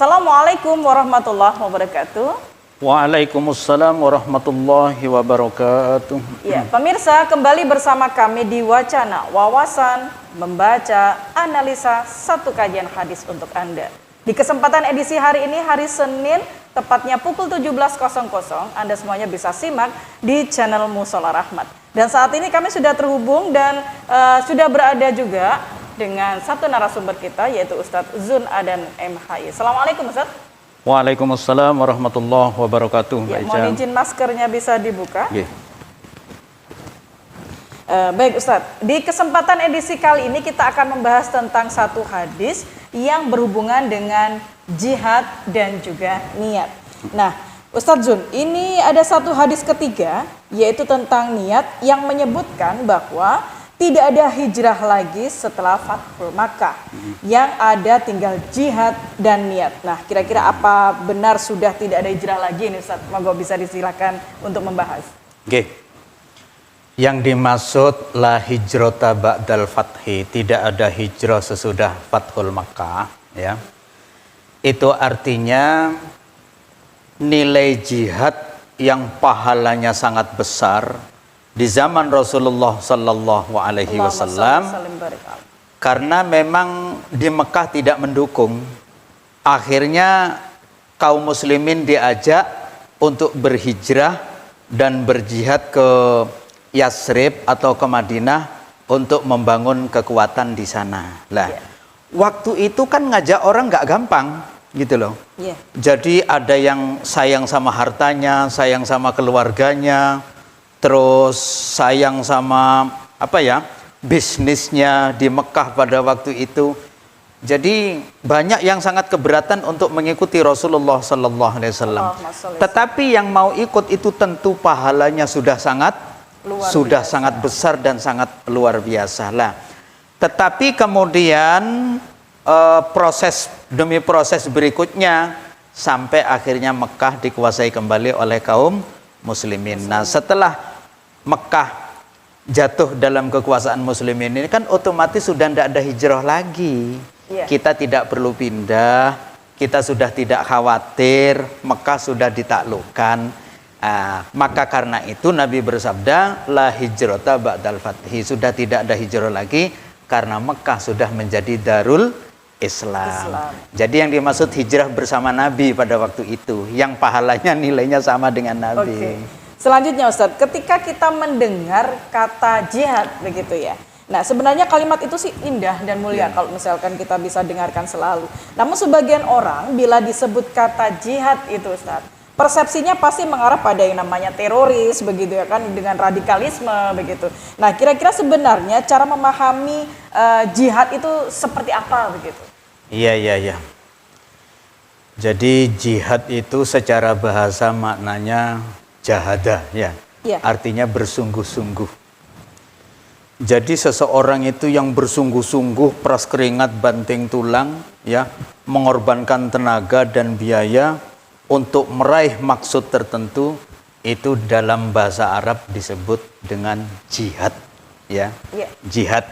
Assalamualaikum warahmatullahi wabarakatuh. Waalaikumsalam warahmatullahi wabarakatuh. Ya, pemirsa, kembali bersama kami di Wacana Wawasan Membaca Analisa satu kajian hadis untuk Anda. Di kesempatan edisi hari ini, hari Senin, tepatnya pukul 17.00, Anda semuanya bisa simak di channel Mushola Rahmat. Dan saat ini kami sudah terhubung dan sudah berada juga dengan satu narasumber kita, yaitu Ustadz Zun Adan MHI. Assalamualaikum Ustadz. Waalaikumsalam warahmatullahi wabarakatuh. Ya, mohon izin maskernya bisa dibuka. Yeah. Baik Ustadz, di kesempatan edisi kali ini kita akan membahas tentang satu hadis yang berhubungan dengan jihad dan juga niat. Nah Ustadz Zun, ini ada satu hadis ketiga, yaitu tentang niat yang menyebutkan bahwa tidak ada hijrah lagi setelah Fathul Makkah. Yang ada tinggal jihad dan niat. Nah, kira-kira apa benar sudah tidak ada hijrah lagi ini Ustaz? Monggo bisa disilakan untuk membahas. Oke. Yang dimaksud la hijrata ba'dal fathi, tidak ada hijrah sesudah Fathul Makkah, ya. Itu artinya nilai jihad yang pahalanya sangat besar di zaman Rasulullah Sallallahu Alaihi Wasallam, karena memang di Mekah tidak mendukung, akhirnya kaum muslimin diajak untuk berhijrah dan berjihad ke Yasrib atau ke Madinah untuk membangun kekuatan di sana. Lah, waktu itu kan ngajak orang nggak gampang, gitu loh. Jadi ada yang sayang sama hartanya, sayang sama keluarganya, terus sayang sama bisnisnya di Mekah pada waktu itu. Jadi banyak yang sangat keberatan untuk mengikuti Rasulullah Sallallahu Alaihi Wasallam. Tetapi yang mau ikut itu tentu pahalanya sudah sangat besar dan sangat luar biasa lah. Tetapi kemudian proses demi proses berikutnya sampai akhirnya Mekah dikuasai kembali oleh kaum muslimin. Nah, setelah Mekah jatuh dalam kekuasaan muslimin ini kan otomatis sudah tidak ada hijrah lagi. Kita tidak perlu pindah, kita sudah tidak khawatir, Mekah sudah ditaklukkan. Maka karena itu Nabi bersabda, la hijrata ba'dal fathi, sudah tidak ada hijrah lagi karena Mekah sudah menjadi darul Islam. Jadi yang dimaksud hijrah bersama Nabi pada waktu itu, yang pahalanya nilainya sama dengan Nabi. Selanjutnya Ustadz, ketika kita mendengar kata jihad begitu ya. Nah sebenarnya kalimat itu sih indah dan mulia kalau misalkan kita bisa dengarkan selalu. Namun sebagian orang bila disebut kata jihad itu Ustadz, persepsinya pasti mengarah pada yang namanya teroris begitu ya kan, dengan radikalisme begitu. Nah kira-kira sebenarnya cara memahami jihad itu seperti apa begitu? Iya. Jadi jihad itu secara bahasa maknanya jahada, artinya bersungguh-sungguh. Jadi seseorang itu yang bersungguh-sungguh, peras keringat banting tulang, mengorbankan tenaga dan biaya untuk meraih maksud tertentu, itu dalam bahasa Arab disebut dengan jihad, jihad.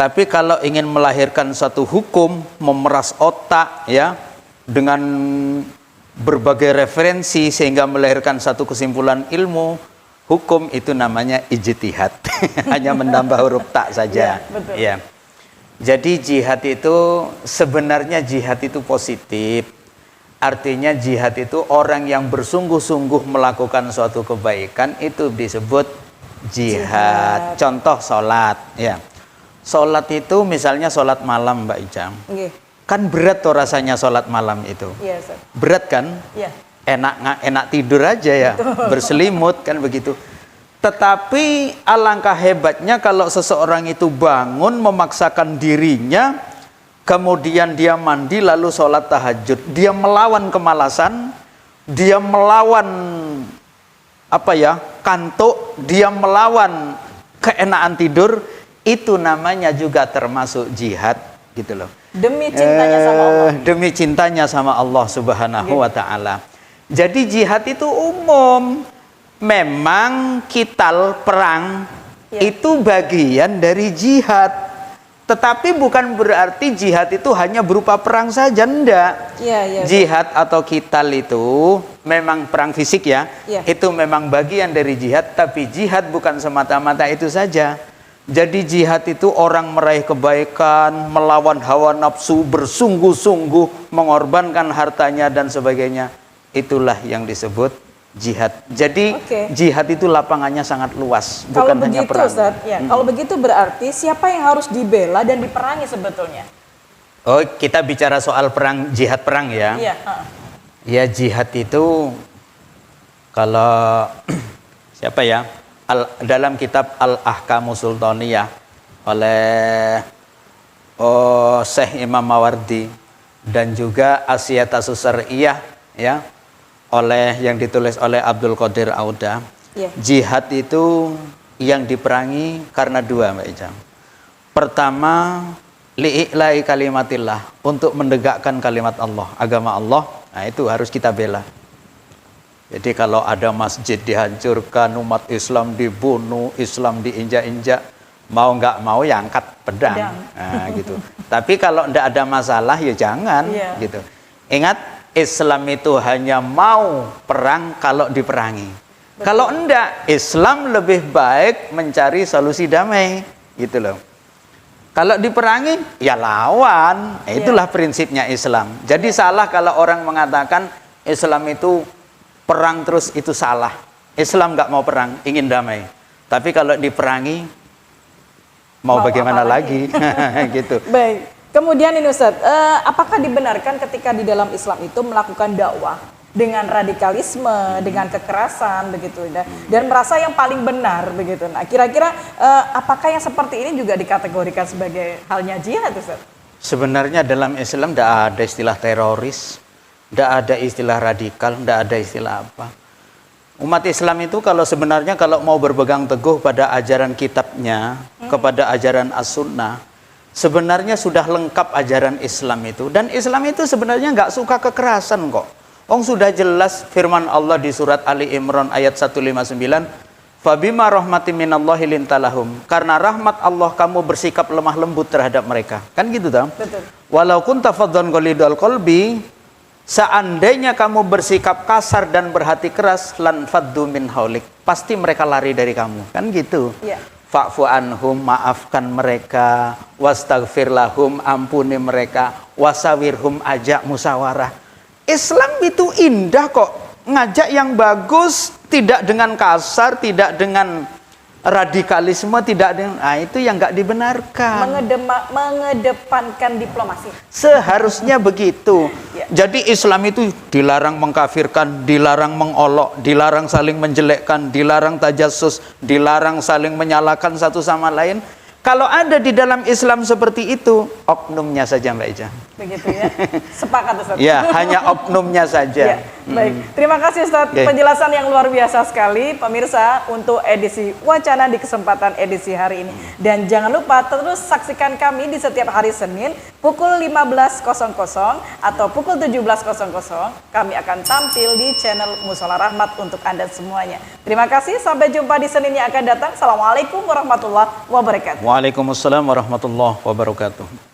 Tapi kalau ingin melahirkan satu hukum, memeras otak, dengan berbagai referensi sehingga melahirkan satu kesimpulan ilmu hukum, itu namanya ijtihad. Hanya menambah huruf tak saja. Jadi jihad itu sebenarnya jihad itu positif. Artinya jihad itu orang yang bersungguh-sungguh melakukan suatu kebaikan, itu disebut jihad. Contoh sholat, sholat itu misalnya sholat malam Mbak Ijam. Kan berat tuh rasanya sholat malam itu. Berat kan? Enak tidur aja ya. Betul. Berselimut kan begitu. Tetapi alangkah hebatnya kalau seseorang itu bangun memaksakan dirinya, kemudian dia mandi lalu sholat tahajud. Dia melawan kemalasan, dia melawan kantuk, dia melawan keenaan tidur. Itu namanya juga termasuk jihad gitu loh. Demi cintanya sama Allah. Demi cintanya sama Allah Subhanahu wa Ta'ala. Jadi jihad itu umum. Memang kital perang itu bagian dari jihad. Tetapi bukan berarti jihad itu hanya berupa perang saja, enggak. Jihad atau qital itu memang perang fisik ya. Itu memang bagian dari jihad, tapi jihad bukan semata-mata itu saja. Jadi jihad itu orang meraih kebaikan, melawan hawa nafsu, bersungguh-sungguh, mengorbankan hartanya dan sebagainya. Itulah yang disebut jihad. Jadi jihad itu lapangannya sangat luas, bukan hanya perang. Ustaz, kalau begitu berarti siapa yang harus dibela dan diperangi sebetulnya? Oh, kita bicara soal perang, jihad perang ya. Ya, jihad itu kalau siapa ya? Dalam kitab Al-Ahkamu Sultaniyah oleh Syekh Imam Mawardi dan juga Asyiatasus Syar'iyyah ya, yang ditulis oleh Abdul Qadir Auda. Jihad itu yang diperangi karena dua, Mbak Ijam. Pertama, li'i'lai kalimatillah, untuk menegakkan kalimat Allah, agama Allah. Nah, itu harus kita bela. Jadi kalau ada masjid dihancurkan, umat Islam dibunuh, Islam diinjak-injak, mau nggak mau ya angkat pedang. Nah, gitu. Tapi kalau ndak ada masalah ya jangan gitu. Ingat, Islam itu hanya mau perang kalau diperangi. Kalau enggak, Islam lebih baik mencari solusi damai, gitu loh. Kalau diperangi, ya lawan. Itulah prinsipnya Islam. Jadi salah kalau orang mengatakan Islam itu perang terus, itu salah. Islam nggak mau perang, ingin damai. Tapi kalau diperangi, mau bagaimana lagi? Gitu. Baik. Kemudian ini Ustaz, apakah dibenarkan ketika di dalam Islam itu melakukan dakwah dengan radikalisme, dengan kekerasan begitu, dan merasa yang paling benar begitu. Nah, kira-kira apakah yang seperti ini juga dikategorikan sebagai halnya jihad, Ustaz? Sebenarnya dalam Islam tidak ada istilah teroris, tidak ada istilah radikal, tidak ada istilah apa. Umat Islam itu sebenarnya kalau mau berpegang teguh pada ajaran kitabnya, kepada ajaran as-sunnah, sebenarnya sudah lengkap ajaran Islam itu. Dan Islam itu sebenarnya nggak suka kekerasan kok. Sudah jelas firman Allah di surat Ali Imran ayat 159, Fabima rahmatin minallahi lintalahum, karena rahmat Allah kamu bersikap lemah lembut terhadap mereka. Kan gitu toh? Betul. Walau kunta faddan ghalidul qalbi, seandainya kamu bersikap kasar dan berhati keras, lan faddu min haulik, pasti mereka lari dari kamu. Kan gitu. Fa'fu anhum, maafkan mereka, wastaghfir lahum, ampuni mereka, wasawirhum, ajak musyawarah. Islam itu indah kok, ngajak yang bagus, tidak dengan kasar, tidak dengan radikalisme, tidak dengan, itu yang nggak dibenarkan. Mengedepankan diplomasi. Seharusnya begitu. Jadi Islam itu dilarang mengkafirkan, dilarang mengolok, dilarang saling menjelekkan, dilarang tajassus, dilarang saling menyalahkan satu sama lain. Kalau ada di dalam Islam seperti itu, oknumnya saja, Mbak Ija. Begitu ya. Sepakat, Ustaz. Ya, hanya oknumnya saja. Baik, terima kasih Ustaz. Penjelasan yang luar biasa sekali, pemirsa, untuk edisi Wacana di kesempatan edisi hari ini. Dan jangan lupa terus saksikan kami di setiap hari Senin pukul 15.00 atau pukul 17.00. Kami akan tampil di channel Mushola Rahmat untuk Anda semuanya. Terima kasih, sampai jumpa di Senin yang akan datang. Assalamualaikum warahmatullahi wabarakatuh. Waalaikumsalam warahmatullahi wabarakatuh.